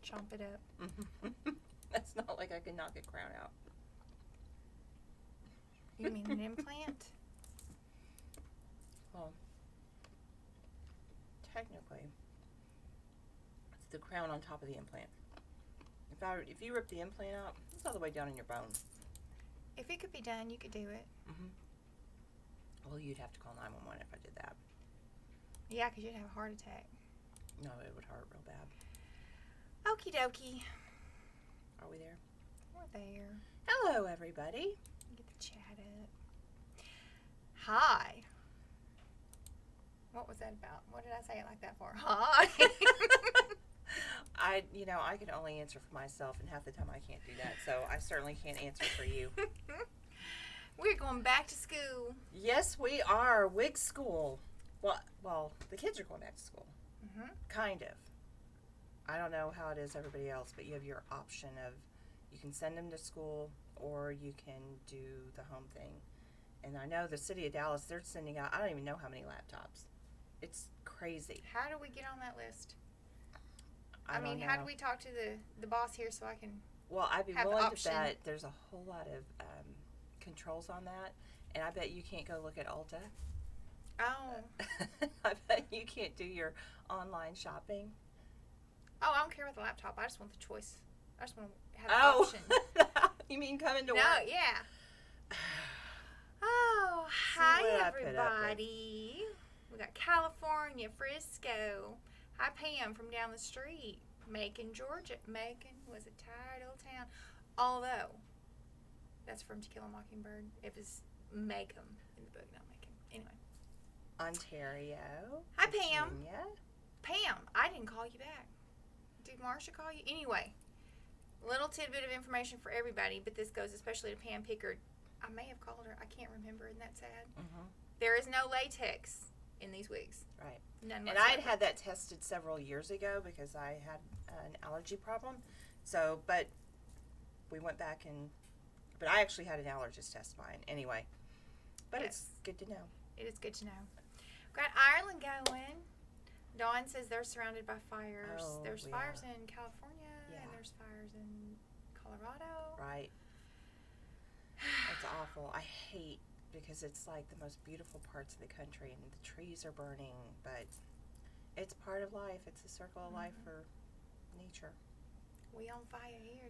Chomp it up. It's not like I can knock a crown out. You mean an implant? Well, technically, it's the crown on top of the implant. If you rip the implant out, it's all the way down in your bone. If it could be done, you could do it. Well, you'd have to call 911 if I did that. Yeah, because you'd have a heart attack. No, it would hurt real bad. Okie dokie. Are we there? We're there. Hello, everybody. Get the chat up. Hi. What was that about? What did I say it like that for? Hi. I can only answer for myself, and half the time I can't do that, so I certainly can't answer for you. We're going back to school. Yes, we are. Wig school. Well, the kids are going back to school. Kind of. I don't know how it is everybody else, but you have your option of you can send them to school or you can do the home thing. And I know the city of Dallas, they're sending out, I don't even know how many laptops. It's crazy. How do we get on that list? I mean, how do we talk to the boss here so I can Well, I'd be have willing option? to bet there's a whole lot of controls on that. And I bet you can't go look at Ulta. Oh. I bet you can't do your online shopping. Oh, I don't care about the laptop. I just want the choice. I just want to have the option. You mean coming to No, work? yeah. Oh, hi, what I put up with. everybody. We got California, Frisco. Hi, Pam from down the street. Macon, Georgia. Macon was a tired old town. Although, that's from To Kill a Mockingbird. It was Macon in the book, not Macon. Anyway. Ontario. Hi, Pam. Virginia. Pam, I didn't call you back. Did Marsha call you? Anyway, little tidbit of information for everybody, but this goes especially to Pam Pickard. I may have called her. I can't remember. Isn't that sad? There is no latex in these wigs. Right. None And I had that tested several years ago because I had an allergy problem. So, but we went back but I actually had an allergist test mine anyway. But it's good to know. It is good to know. Got Ireland going. Dawn says they're surrounded by fires. Oh, There's yeah. fires in California Yeah. and there's fires in Colorado. Right. It's awful. I hate because it's like the most beautiful parts of the country and the trees are burning, but it's part of life. It's a circle of life for nature. We on fire here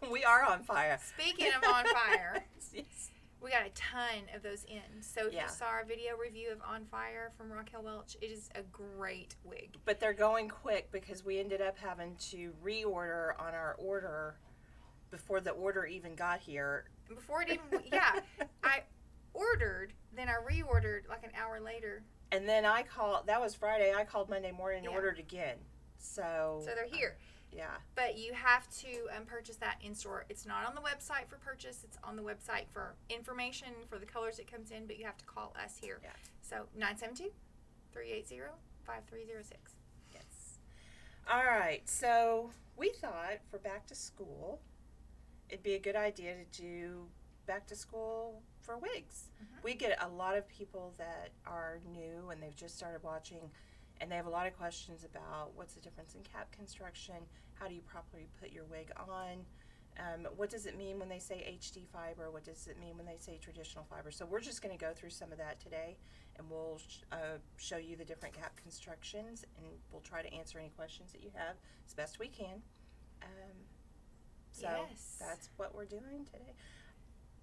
too. We are on fire. Speaking of on fire, Yes. we got a ton of those in. So if Yeah. you saw our video review of On Fire from Raquel Welch, it is a great wig. But they're going quick because we ended up having to reorder on our order before the order even got here. Before it even, yeah, I ordered, then I reordered like an hour later. And then that was Friday, I called Monday morning and Yeah. ordered again. So they're here. Yeah. But you have to purchase that in store. It's not on the website for purchase. It's on the website for information for the colors it comes in, but you have to call us here. Yeah. So 972-380-5306. Yes. All right. So we thought for back to school, it'd be a good idea to do back to school for wigs. We get a lot of people that are new and they've just started watching, and they have a lot of questions about what's the difference in cap construction, how do you properly put your wig on, what does it mean when they say HD fiber, what does it mean when they say traditional fiber. So we're just going to go through some of that today, and we'll show you the different cap constructions, and we'll try to answer any questions that you have as best we can. So Yes. that's what we're doing today.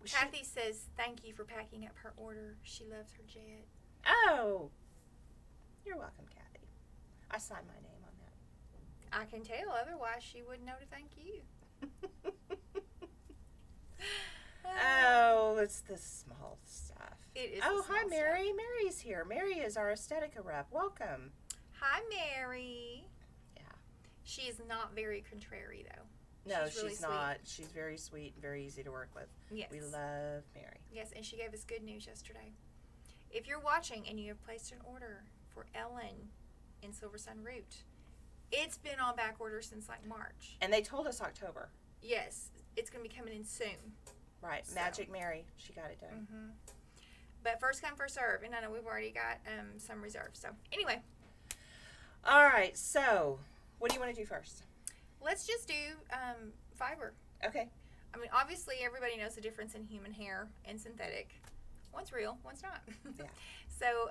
Kathy says thank you for packing up her order. She loves her jet. Oh, you're welcome, Kathy. I signed my name on that. I can tell, otherwise she wouldn't know to thank you. Oh, it's the small stuff. It is. Oh, the small hi, Mary. stuff. Mary's here. Mary is our Aesthetica rep. Welcome. Hi, Mary. Yeah. She is not very contrary, though. No, She's really she's sweet. not. She's very sweet and very easy to work with. Yes. We love Mary. Yes, and she gave us good news yesterday. If you're watching and you have placed an order for Ellen in Silver Sun Root, it's been on back order since like March. And they told us October. Yes, it's going to be coming in soon. Right. So. Magic Mary. She got it done. Mm-hmm. But first come, first serve. And I know we've already got some reserves. So anyway. All right. So what do you want to do first? Let's just do fiber. Okay. I mean, obviously, everybody knows the difference in human hair and synthetic. One's real, one's not. Yeah. So,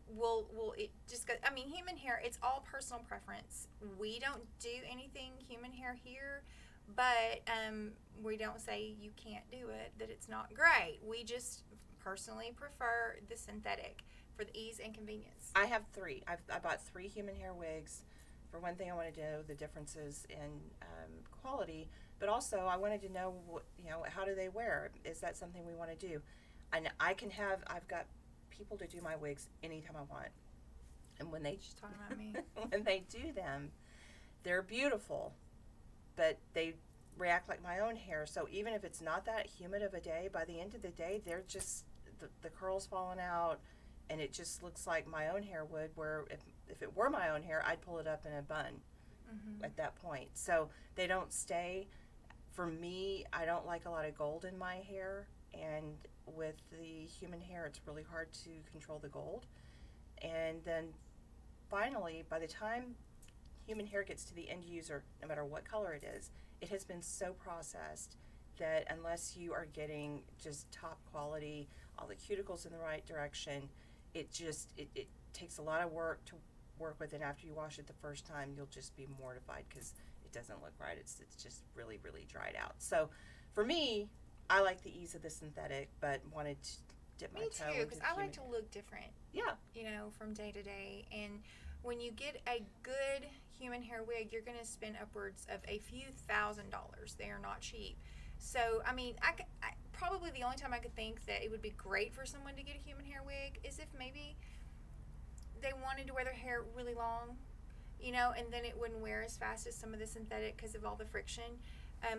we'll it just go. I mean, human hair. It's all personal preference. We don't do anything human hair here, but we don't say you can't do it. That it's not great. We just personally prefer the synthetic for the ease and convenience. I have 3. I bought 3 human hair wigs. For one thing, I wanted to know the differences in quality, but also I wanted to know how do they wear? Is that something we want to do? And I've got people to do my wigs anytime I want, and when they She's talking about me. when they do them, they're beautiful, but they react like my own hair. So even if it's not that humid of a day, by the end of the day, they're just the curls falling out, and it just looks like my own hair would. Where if it were my own hair, I'd pull it up in a bun at that point. So they don't stay. For me, I don't like a lot of gold in my hair, and with the human hair, it's really hard to control the gold. And then finally, by the time human hair gets to the end user, no matter what color it is, it has been so processed that unless you are getting just top quality, all the cuticles in the right direction, it takes a lot of work to work with it. After you wash it the first time, you'll just be mortified because it doesn't look right. It's just really, really dried out. So for me, I like the ease of the synthetic, but wanted to dip my toe into the Me too, because I like to human look different. Yeah. From day to day. And when you get a good human hair wig, you're going to spend upwards of a few $1,000s. They are not cheap. So, I mean, I probably the only time I could think that it would be great for someone to get a human hair wig is if maybe they wanted to wear their hair really long, and then it wouldn't wear as fast as some of the synthetic because of all the friction.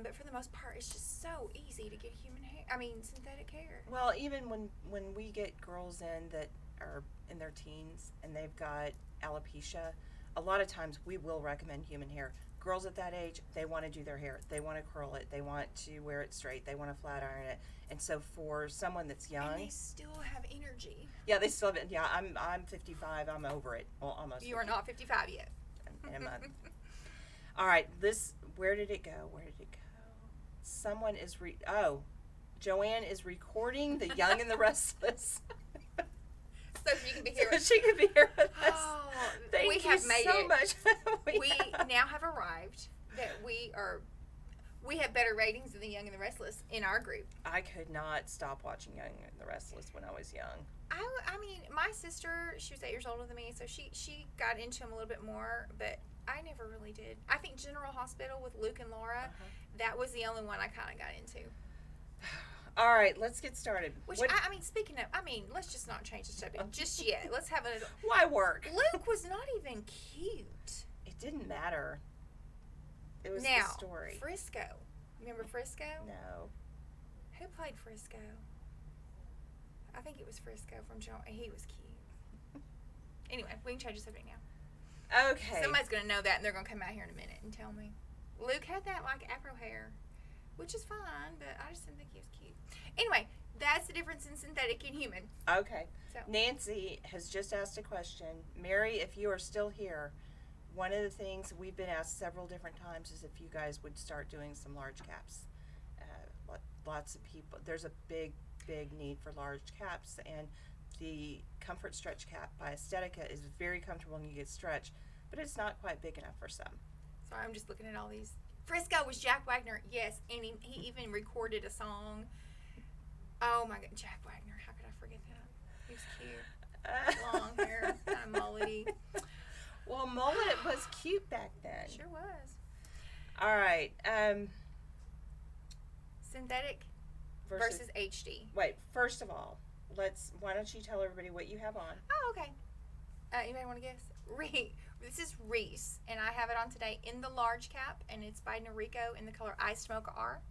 But for the most part, it's just so easy to get synthetic hair. Well, even when we get girls in that are in their teens and they've got alopecia, a lot of times we will recommend human hair. Girls at that age, they want to do their hair. They want to curl it. They want to wear it straight. They want to flat iron it. And so for someone that's young, and they still have energy. Yeah, they still have it. Yeah, I'm 55. I'm over it. Well, almost. You are not 55 yet. In a month. All right, where did it go? Someone is Joanne is recording The Young and the Restless. So she can be here. So she can be here with us. Oh, Thank we you have made so it. much. We now have arrived that we have better ratings than The Young and the Restless in our group. I could not stop watching Young and the Restless when I was young. I mean, my sister, she was 8 years older than me, so she got into them a little bit more, but I never really did. I think General Hospital with Luke and Laura, that was the only one I kind of got into. All right, let's get started. Speaking of, let's just not change the subject just yet. Let's have a... Why work? Luke was not even cute. It didn't matter. It was the story. Frisco. Remember Frisco? No. Who played Frisco? I think it was Frisco from Jon. He was cute. Anyway, we can change the subject now. Okay. Somebody's going to know that, and they're going to come out here in a minute and tell me. Luke had that, afro hair, which is fine, but I just didn't think he was cute. Anyway, that's the difference in synthetic and human. Okay. So. Nancy has just asked a question. Mary, if you are still here, one of the things we've been asked several different times is if you guys would start doing some large caps. Lots of people, there's a big need for large caps, and the Comfort Stretch Cap by Aesthetica is very comfortable and you get stretch, but it's not quite big enough for some. Sorry, I'm just looking at all these. Frisco was Jack Wagner, yes, and he even recorded a song. Oh my God, Jack Wagner, how could I forget that? He was cute. Long hair, kind of mullety. Well, mullet was cute back then. Sure was. All right. Synthetic versus HD. Wait, first of all, why don't you tell everybody what you have on? Oh, okay. Anybody want to guess? This is Reese, and I have it on today in the large cap, and it's by Noriko in the color Iced Mocha-R.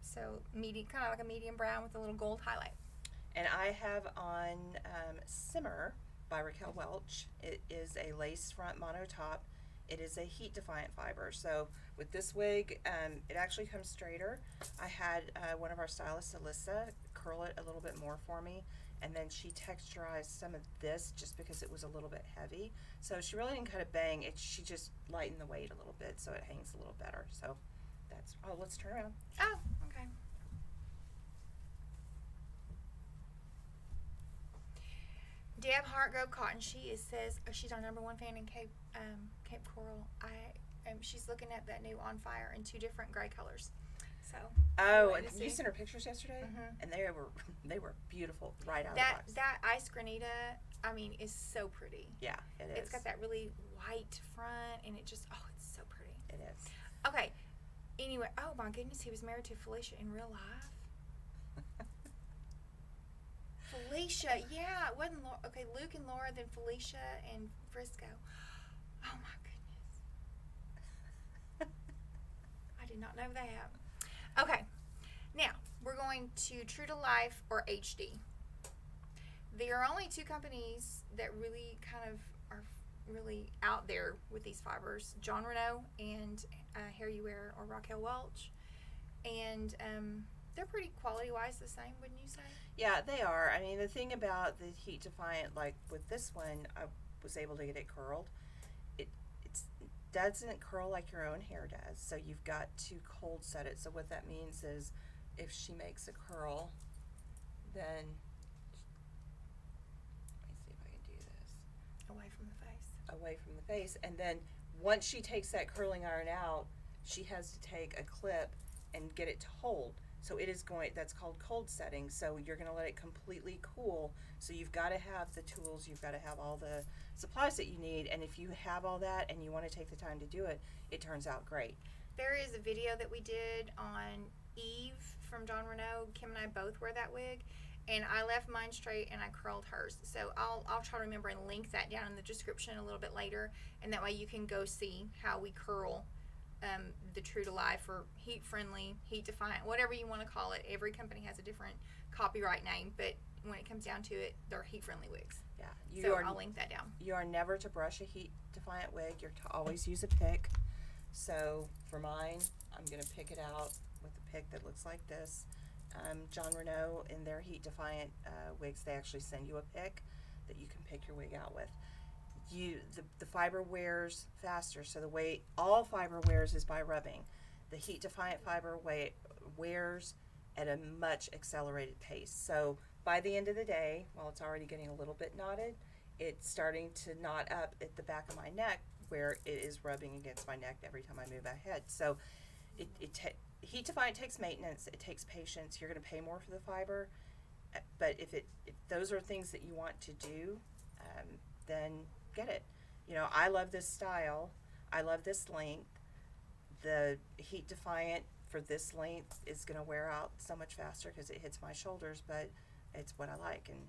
So medium, kind of like a medium brown with a little gold highlight. And I have on Simmer by Raquel Welch. It is a lace front mono top. It is a heat defiant fiber. So with this wig, it actually comes straighter. I had one of our stylists, Alyssa, curl it a little bit more for me, and then she texturized some of this just because it was a little bit heavy. So she really didn't cut it bang. She just lightened the weight a little bit so it hangs a little better. So that's, oh, let's turn around. Oh, okay. Deb Hartgrove Cotton, says she's our number one fan in Cape Coral. She's looking at that new On Fire in 2 different gray colors. So. Oh, and you sent her pictures yesterday, and they were beautiful right out of the box. That iced granita, I mean, is so pretty. Yeah, it is. It's got that really white front, and it's so pretty. It is. Okay. Anyway, oh my goodness, he was married to Felicia in real life. Felicia, yeah, it wasn't okay. Luke and Laura, then Felicia and Frisco. Oh my goodness, I did not know that. Okay, now we're going to True to Life or HD. There are only 2 companies that really kind of are really out there with these fibers: Jon Renau and Hair You Wear or Raquel Welch, and they're pretty quality-wise the same, wouldn't you say? Yeah, they are. I mean, the thing about the Heat Defiant, like with this one, I was able to get it curled. It doesn't curl like your own hair does, so you've got to cold set it. So what that means is if she makes a curl, then, let me see if I can do this. Away from the face. Away from the face. And then once she takes that curling iron out, she has to take a clip and get it to hold. So it is that's called cold setting. So you're going to let it completely cool. So you've got to have the tools, you've got to have all the supplies that you need. And if you have all that and you want to take the time to do it, it turns out great. There is a video that we did on Eve from Jon Renau. Kim and I both wear that wig. And I left mine straight and I curled hers. So I'll try to remember and link that down in the description a little bit later. And that way you can go see how we curl the True to Life or Heat Friendly, Heat Defiant, whatever you want to call it. Every company has a different copyright name, but when it comes down to it, they're heat friendly wigs. Yeah, I'll link that down. You are never to brush a Heat Defiant wig. You're to always use a pick. So for mine, I'm going to pick it out with a pick that looks like this. Jon Renau, in their Heat Defiant wigs, they actually send you a pick that you can pick your wig out with. The fiber wears faster, so the way all fiber wears is by rubbing. The Heat Defiant fiber wears at a much accelerated pace. So by the end of the day, while it's already getting a little bit knotted, it's starting to knot up at the back of my neck where it is rubbing against my neck every time I move ahead. So Heat Defiant takes maintenance, it takes patience. You're going to pay more for the fiber, but if those are things that you want to do, then get it. You know, I love this style. I love this length. The Heat Defiant for this length is going to wear out so much faster because it hits my shoulders, but it's what I like, and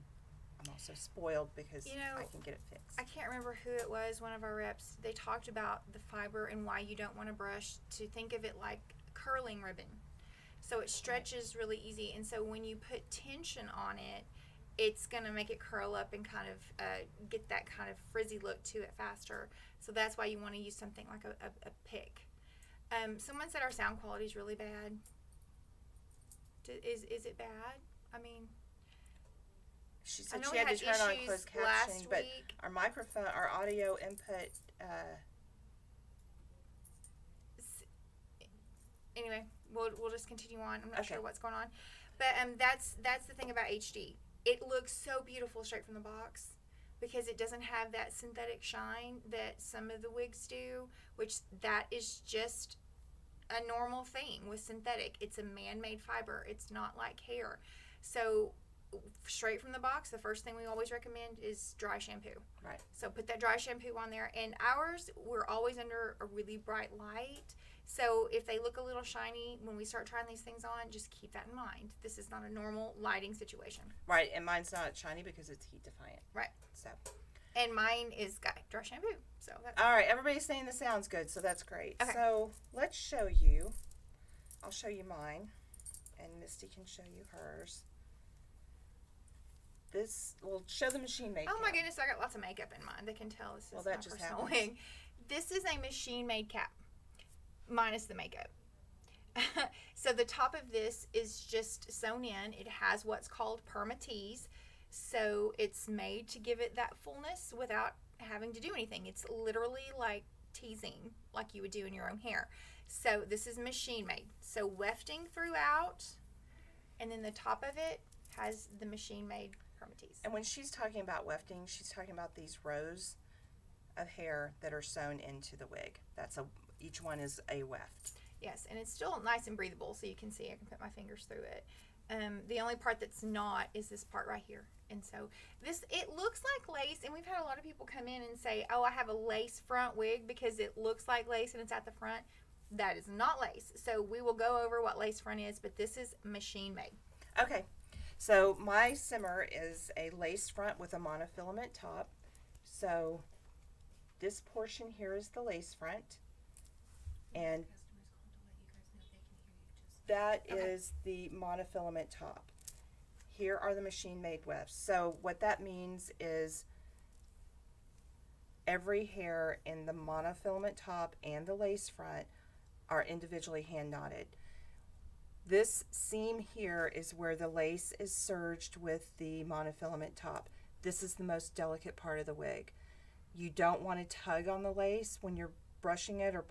I'm also spoiled because I can get it fixed. I can't remember who it was, one of our reps. They talked about the fiber and why you don't want to brush, to think of it like curling ribbon. So it stretches really easy, and so when you put tension on it, it's going to make it curl up and kind of get that kind of frizzy look to it faster. So that's why you want to use something like a pick. Someone said our sound quality is really bad. Is it bad? I mean, she said she had to turn on closed captioning, but our microphone, our audio input. Anyway, we'll just continue on. I'm not sure what's going on, but that's the thing about HD. It looks so beautiful straight from the box because it doesn't have that synthetic shine that some of the wigs do, which that is just a normal thing with synthetic. It's a man-made fiber. It's not like hair. So straight from the box, the first thing we always recommend is dry shampoo. Right. So put that dry shampoo on there. And ours, we're always under a really bright light. So if they look a little shiny when we start trying these things on, just keep that in mind. This is not a normal lighting situation. Right, and mine's not shiny because it's Heat Defiant. Right. So. And mine is got dry shampoo. So that's all right, everybody's saying this sounds good, so that's great. Okay. So let's show you. I'll show you mine, and Misty can show you hers. This will show the machine made. Oh my goodness, I got lots of makeup in mine. They can tell this is my personal wig. This is a machine made cap, minus the makeup. So the top of this is just sewn in. It has what's called perma tees. So it's made to give it that fullness without having to do anything. It's literally like teasing, like you would do in your own hair. So this is machine made. So wefting throughout, and then the top of it has the machine made permatease. And when she's talking about wefting, she's talking about these rows of hair that are sewn into the wig. Each one is a weft. Yes, and it's still nice and breathable, so you can see I can put my fingers through it. The only part that's not is this part right here. And so it looks like lace, and we've had a lot of people come in and say, oh, I have a lace front wig because it looks like lace and it's at the front. That is not lace. So we will go over what lace front is, but this is machine made. Okay, so my simmer is a lace front with a monofilament top. So this portion here is the lace front, and that is the monofilament top. Here are the machine made wefts. So what that means is every hair in the monofilament top and the lace front are individually hand knotted. This seam here is where the lace is serged with the monofilament top. This is the most delicate part of the wig. You don't want to tug on the lace when you're brushing it or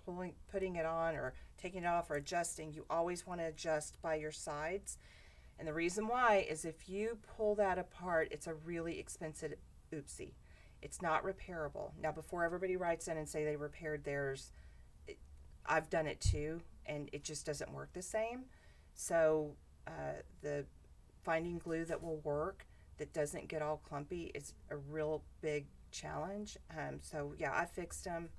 putting it on or taking it off or adjusting. You always want to adjust by your sides. And the reason why is if you pull that apart, it's a really expensive oopsie. It's not repairable. Now, before everybody writes in and say they repaired theirs, I've done it too, and it just doesn't work the same. So the finding glue that will work, that doesn't get all clumpy, is a real big challenge. So yeah, I fixed them,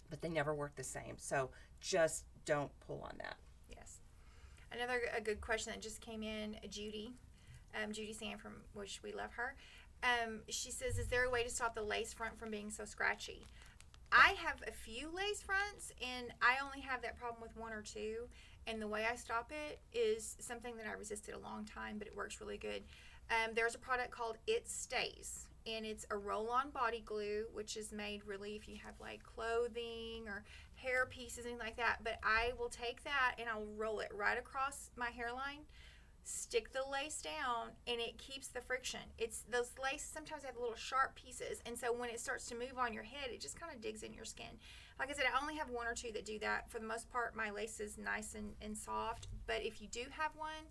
but they never work the same. So just don't pull on that. Yes. A good question that just came in, Judy Sand, from which we love her. She says, is there a way to stop the lace front from being so scratchy? I have a few lace fronts, and I only have that problem with one or two. And the way I stop it is something that I resisted a long time, but it works really good. There's a product called It Stays, and it's a roll-on body glue, which is made really if you have like clothing or hair pieces, anything like that. But I will take that and I'll roll it right across my hairline, stick the lace down, and it keeps the friction. It's those lace sometimes have little sharp pieces, and so when it starts to move on your head, it just kind of digs in your skin. Like I said, I only have one or two that do that. For the most part, my lace is nice and soft, but if you do have one,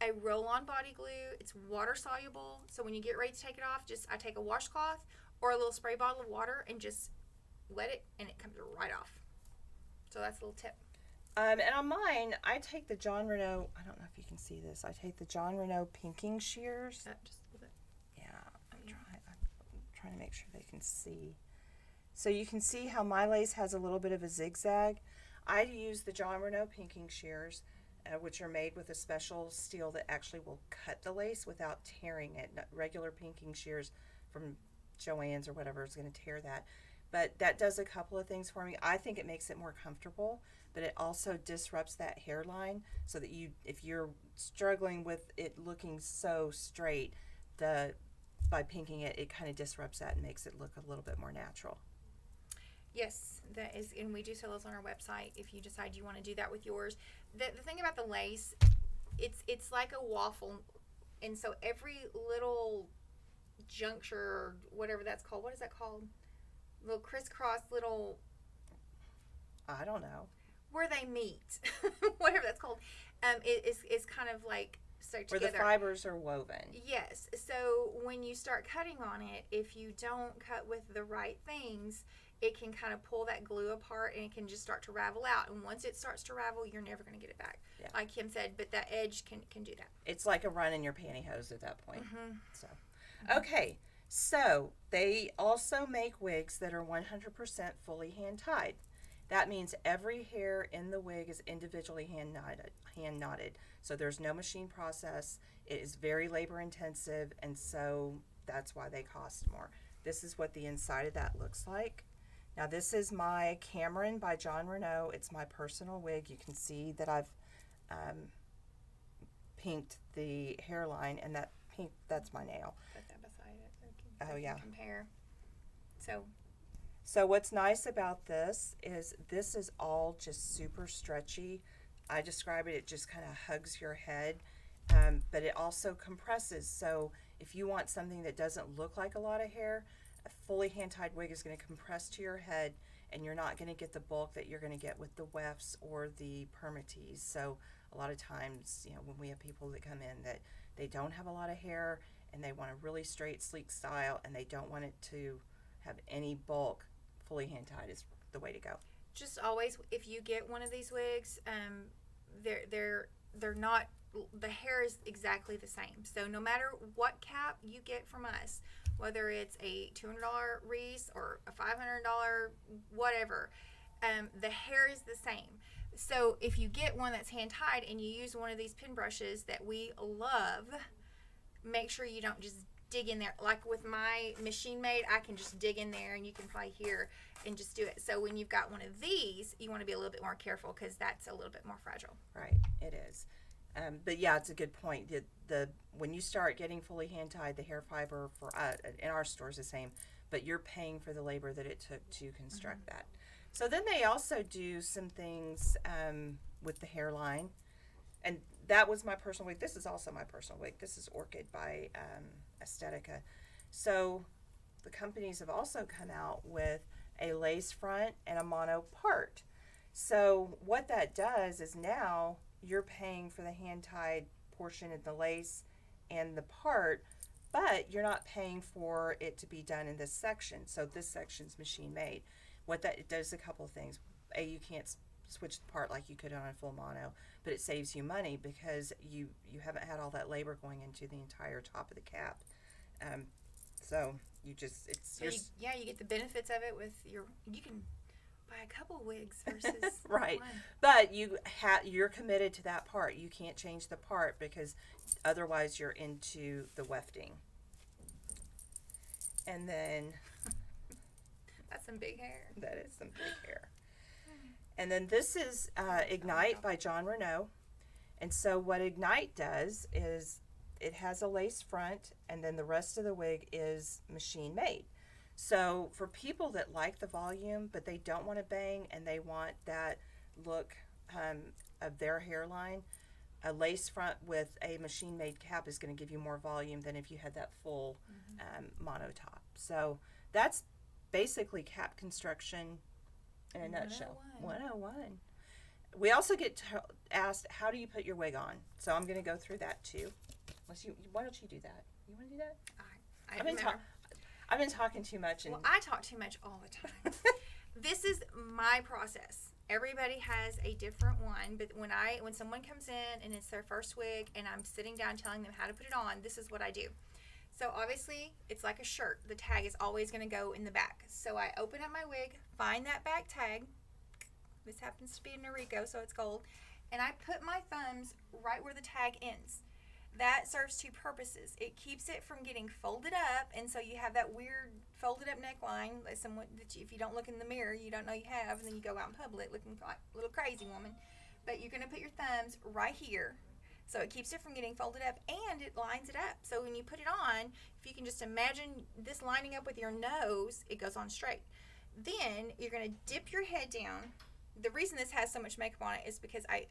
a roll-on body glue, it's water soluble, so when you get ready to take it off, I take a washcloth or a little spray bottle of water and just wet it, and it comes right off. So that's a little tip. And on mine, I take the Jon Renau, I don't know if you can see this, I take the Jon Renau pinking shears. Just a little bit. Yeah, I'm trying to make sure they can see. So you can see how my lace has a little bit of a zigzag. I use the Jon Renau pinking shears, which are made with a special steel that actually will cut the lace without tearing it. Regular pinking shears from Joann's or whatever is going to tear that. But that does a couple of things for me. I think it makes it more comfortable, but it also disrupts that hairline so that if you're struggling with it looking so straight, by pinking it, it kind of disrupts that and makes it look a little bit more natural. Yes, that is, and we do sell those on our website if you decide you want to do that with yours. The thing about the lace, it's like a waffle, and so every little juncture, or whatever that's called, what is that called? Little crisscross little, I don't know, where they meet, whatever that's called, is kind of like stuck together. Where the fibers are woven. Yes. So when you start cutting on it, if you don't cut with the right things, it can kind of pull that glue apart, and it can just start to ravel out. And once it starts to ravel, you're never going to get it back. Yeah. Like Kim said, but that edge can do that. It's like a run in your pantyhose at that point. Mm-hmm. So, okay. So they also make wigs that are 100% fully hand tied. That means every hair in the wig is individually hand knotted. So there's no machine process. It is very labor intensive, and so that's why they cost more. This is what the inside of that looks like. Now this is my Cameron by Jon Renau. It's my personal wig. You can see that I've pinked the hairline, and that pink, that's my nail. Put that beside it so you can compare. So what's nice about this is all just super stretchy. I describe it just kind of hugs your head, but it also compresses. So if you want something that doesn't look like a lot of hair, a fully hand-tied wig is going to compress to your head, and you're not going to get the bulk that you're going to get with the wefts or the permatease. So a lot of times, you know, when we have people that come in that they don't have a lot of hair and they want a really straight, sleek style, and they don't want it to have any bulk, fully hand-tied is the way to go. Just always, if you get one of these wigs, they're not, the hair is exactly the same. So no matter what cap you get from us, whether it's a $200 Reese or a $500 whatever, the hair is the same. So if you get one that's hand tied and you use one of these pin brushes that we love, make sure you don't just dig in there. Like with my machine made, I can just dig in there, and you can probably hear and just do it. So when you've got one of these, you want to be a little bit more careful because that's a little bit more fragile. Right, it is. But yeah, it's a good point. The when you start getting fully hand tied, the hair fiber for in our store is the same, but you're paying for the labor that it took to construct that. So then they also do some things with the hairline, and that was my personal wig. This is also my personal wig. This is Orchid by Aesthetica. So the companies have also come out with a lace front and a mono part. So what that does is now you're paying for the hand-tied portion of the lace and the part, but you're not paying for it to be done in this section. So this section's machine made. What that, it does a couple of things. A, you can't switch the part like you could on a full mono, but it saves you money because you haven't had all that labor going into the entire top of the cap. So you just, you get the benefits of it with you can buy a couple wigs versus right. one. But you're committed to that part. You can't change the part because otherwise you're into the wefting. And then that's some big hair. That is some big hair. And then this is Ignite by Jon Renau. And so what Ignite does is it has a lace front, and then the rest of the wig is machine made. So for people that like the volume, but they don't want to bang and they want that look of their hairline, a lace front with a machine made cap is going to give you more volume than if you had that full mono top. So that's basically cap construction in a nutshell. 101. We also get asked, how do you put your wig on? So I'm going to go through that too. Why don't you do that? You want to do that? I've been talking too much. Well, I talk too much all the time. This is my process. Everybody has a different one, but when someone comes in and it's their first wig and I'm sitting down telling them how to put it on, this is what I do. So obviously, it's like a shirt. The tag is always going to go in the back. So I open up my wig, find that back tag. This happens to be a Noriko, so it's gold. And I put my thumbs right where the tag ends. That serves two purposes. It keeps it from getting folded up, and so you have that weird folded up neckline, like someone that if you don't look in the mirror, you don't know you have, and then you go out in public looking like a little crazy woman. But you're going to put your thumbs right here, so it keeps it from getting folded up, and it lines it up. So when you put it on, if you can just imagine this lining up with your nose, it goes on straight. Then you're going to dip your head down. The reason this has so much makeup on it is because I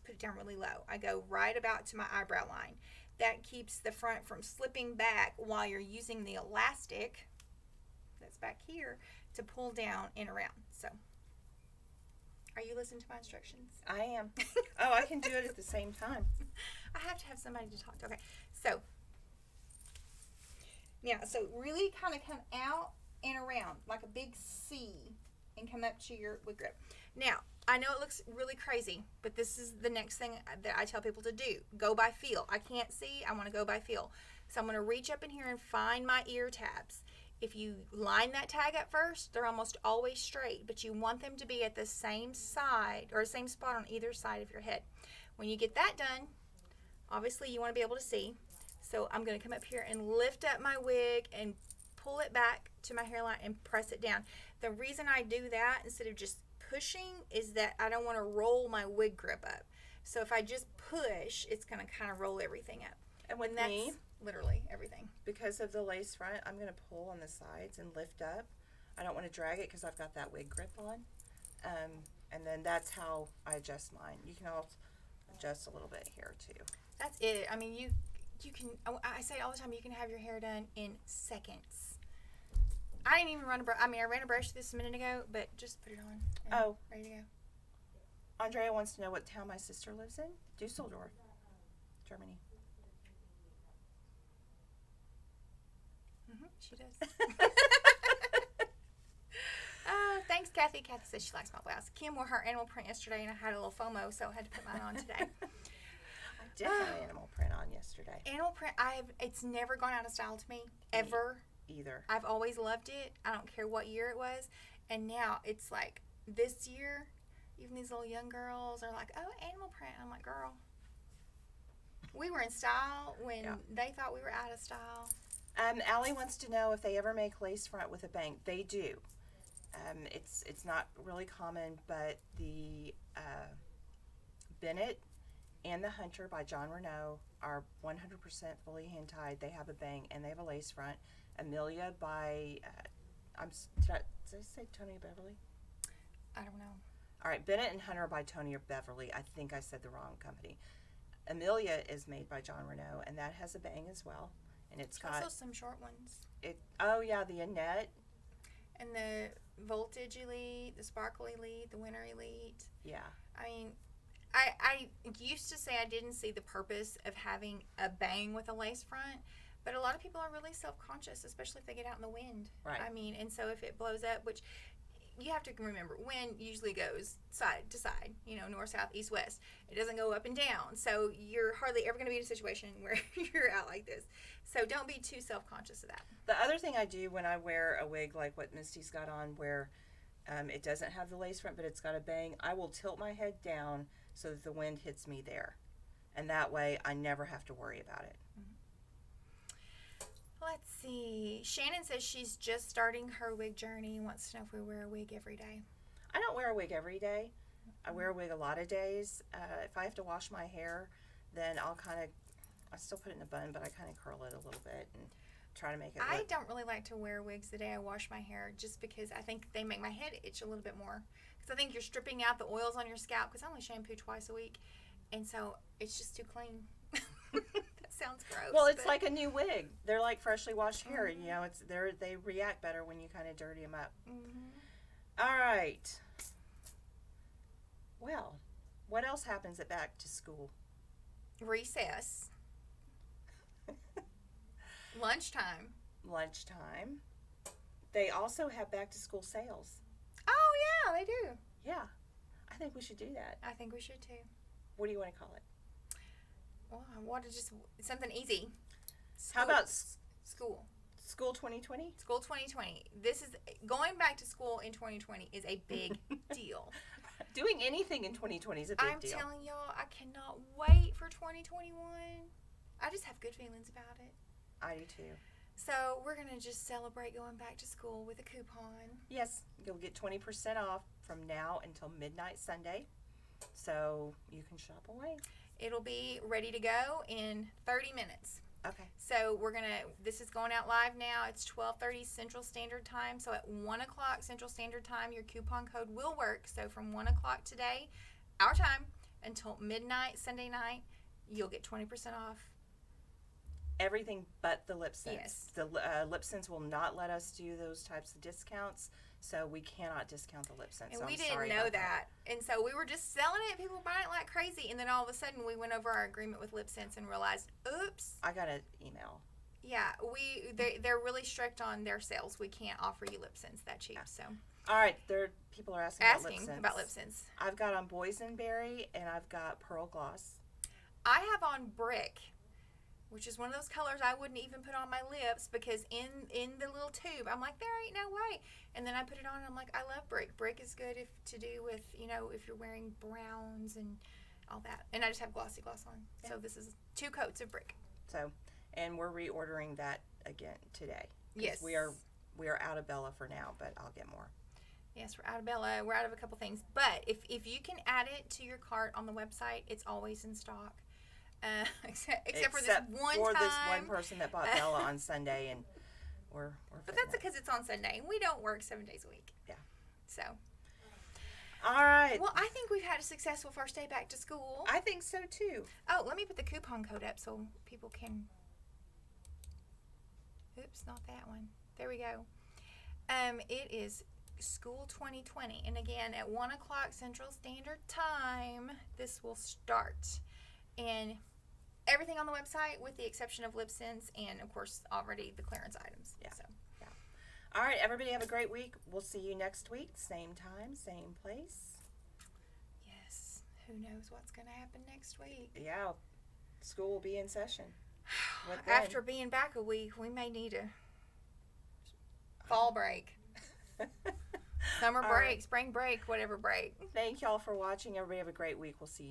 put it down really low. I go right about to my eyebrow line. That keeps the front from slipping back while you're using the elastic that's back here to pull down and around. So, are you listening to my instructions? I am. Oh, I can do it at the same time. I have to have somebody to talk to. Okay, so, yeah, so really kind of come out and around like a big C and come up to your wig grip. Now, I know it looks really crazy, but this is the next thing that I tell people to do. Go by feel. I can't see. I want to go by feel. So I'm going to reach up in here and find my ear tabs. If you line that tag at first, they're almost always straight, but you want them to be at the same side or same spot on either side of your head. When you get that done, obviously you want to be able to see. So I'm going to come up here and lift up my wig and pull it back to my hairline and press it down. The reason I do that instead of just pushing is that I don't want to roll my wig grip up. So if I just push, it's going to kind of roll everything up. And with that's me, literally everything. because of the lace front, I'm going to pull on the sides and lift up. I don't want to drag it because I've got that wig grip on. And then that's how I adjust mine. You can also adjust a little bit here too. That's it. I mean, you can, I say all the time, you can have your hair done in seconds. I didn't even run a brush. I ran a brush this a minute ago, but just put it on. And ready to go. Andrea wants to know what town my sister lives in. Dusseldorf, Germany. She does. Thanks, Kathy. Kathy says she likes my blouse. Kim wore her animal print yesterday, and I had a little FOMO, so I had to put mine on today. I did have animal print on yesterday. Animal print, it's never gone out of style to me, ever. Either. I've always loved it. I don't care what year it was. And now it's like this year, even these little young girls are like, oh, animal print. I'm like, girl, we were in style when they thought we were out of style. Allie wants to know if they ever make lace front with a bang. They do. It's not really common, but the Bennett and the Hunter by Jon Renau are 100% fully hand tied. They have a bang and they have a lace front. Amelia by did I say Tony Beverly? I don't know. All right, Bennett and Hunter by Tony Beverly. I think I said the wrong company. Amelia is made by Jon Renau, and that has a bang as well. And it's got also some short ones. The Annette. And the Voltage Elite, the Sparkle Elite, the Winter Elite. Yeah. I mean, I used to say I didn't see the purpose of having a bang with a lace front, but a lot of people are really self-conscious, especially if they get out in the wind. Right. I mean, and so if it blows up, which you have to remember, wind usually goes side to side, north, south, east, west. It doesn't go up and down. So you're hardly ever going to be in a situation where you're out like this. So don't be too self-conscious of that. The other thing I do when I wear a wig like what Misty's got on, where it doesn't have the lace front, but it's got a bang, I will tilt my head down so that the wind hits me there. And that way I never have to worry about it. Let's see. Shannon says she's just starting her wig journey and wants to know if we wear a wig every day. I don't wear a wig every day. I wear a wig a lot of days. If I have to wash my hair, then I still put it in a bun, but I kind of curl it a little bit and try to make it look. I don't really like to wear wigs the day I wash my hair just because I think they make my head itch a little bit more. Because I think you're stripping out the oils on your scalp, because I only shampoo twice a week. And so it's just too clean. That sounds gross. Well, it's like a new wig. They're like freshly washed hair. They react better when you kind of dirty them up. All right. Well, what else happens at back to school? Recess. Lunchtime. They also have back to school sales. Oh yeah, they do. Yeah, I think we should do that. I think we should too. What do you want to call it? Well, I want to just something easy. How about school? School 2020? School 2020. This is going back to school in 2020 is a big deal. Doing anything in 2020 is a big deal. I'm telling y'all, I cannot wait for 2021. I just have good feelings about it. I do too. So we're going to just celebrate going back to school with a coupon. Yes, you'll get 20% off from now until midnight Sunday. So you can shop away. It'll be ready to go in 30 minutes. Okay. So this is going out live now. It's 12:30 Central Standard Time. So at 1 o'clock Central Standard Time, your coupon code will work. So from 1 o'clock today, our time, until midnight Sunday night, you'll get 20% off. Everything but the Lipsense. Yes. The Lipsense will not let us do those types of discounts, so we cannot discount the Lipsense. And so we I'm didn't sorry know about that. And so we were just selling it, people buying it like crazy. And then all of a sudden we went over our agreement with Lipsense and realized, oops. I got an email. Yeah, they're really strict on their sales. We can't offer you Lipsense that cheap. So. All right, people are asking about Lipsense. I've got on Boysenberry and I've got Pearl Gloss. I have on Brick, which is one of those colors I wouldn't even put on my lips because in the little tube, I'm like, there ain't no way. And then I put it on and I'm like, I love Brick. Brick is good to do with, if you're wearing browns and all that. And I just have Glossy Gloss on. Yeah. So this is 2 coats of Brick. So, and we're reordering that again today. Yes. We are out of Bella for now, but I'll get more. Yes, we're out of Bella. We're out of a couple things. But if you can add it to your cart on the website, it's always in stock. Except for this one time. this one person that bought Bella on Sunday, and we're but that's because it's on Sunday, and we don't work 7 days a week. Yeah. So. All right. right. Well, I think we've had a successful first day back to school. I think so too. Oh, let me put the coupon code up so people can. Oops, not that one. There we go. It is School 2020, and again at 1 o'clock Central Standard Time, this will start. And everything on the website, with the exception of Lipsense, and of course already the clearance items. Yeah. So. All right, everybody have a great week. We'll see you next week, same time, same place. Yes. Who knows what's going to happen next week? Yeah, school will be in session. After being back a week, we may need a fall break. Summer break, spring break, whatever break. Thank y'all for watching. Everybody have a great week. We'll see you.